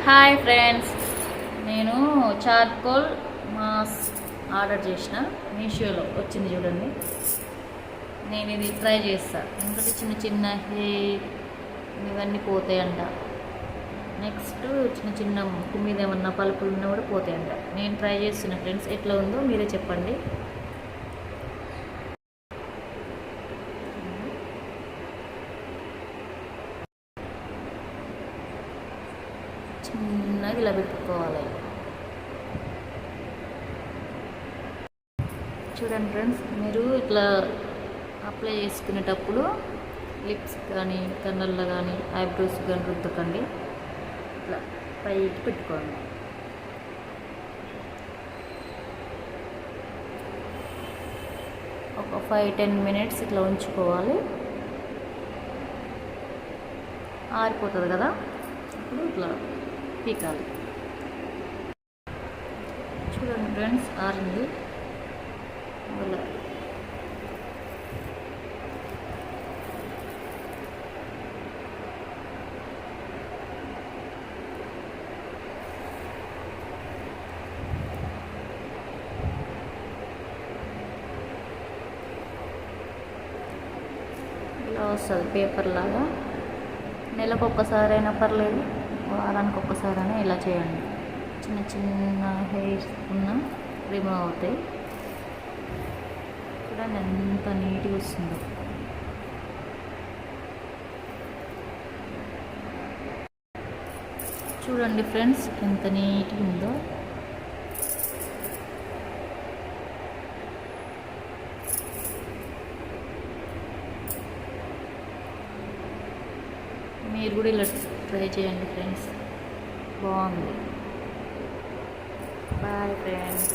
Hi friends, నేను charcoal mask order చేసిన, మీషోలో వచ్చింది చూడండి. నేను ఇది ట్రై చేస్తాను, ఎందుకంటే చిన్న చిన్న హెయిర్ ఇవన్నీ పోతాయంట. నెక్స్ట్ చిన్న చిన్న ముక్కు మీద ఏమన్నా పలుపులు ఉన్నా కూడా పోతాయంట. నేను ట్రై చేస్తున్నా ఫ్రెండ్స్, ఎట్లా ఉందో మీరే చెప్పండి. చిన్నగా ఇలా పెట్టుకోవాలి. చూడండి ఫ్రెండ్స్, మీరు ఇట్లా అప్లై చేసుకునేటప్పుడు లిప్స్ కానీ కన్నల్లో కానీ ఐబ్రోస్ కానీ రుద్దకండి, ఇట్లా పైకి పెట్టుకోండి. ఒక 5-10 మినిట్స్ ఇట్లా ఉంచుకోవాలి. ఆరిపోతుంది కదా, ఇప్పుడు ఇట్లా పీకాలి. చూడండి ఫ్రెండ్స్, ఆరింది. ఇలా వస్తుంది పేపర్ లాగా. నెలకు ఒక్కసారి అయినా పర్లేదు, వారానికి ఒక్కసారైనా ఇలా చేయండి. చిన్న చిన్న హెయిర్స్ ఉన్న రిమూవ్ అవుతాయి. చూడండి ఎంత నీట్గా వస్తుందో. చూడండి ఫ్రెండ్స్, ఎంత నీట్గా ఉందో. మీరు కూడా ఇలా ట్రై చేయండి ఫ్రెండ్స్, బాగుంది. Bye friends.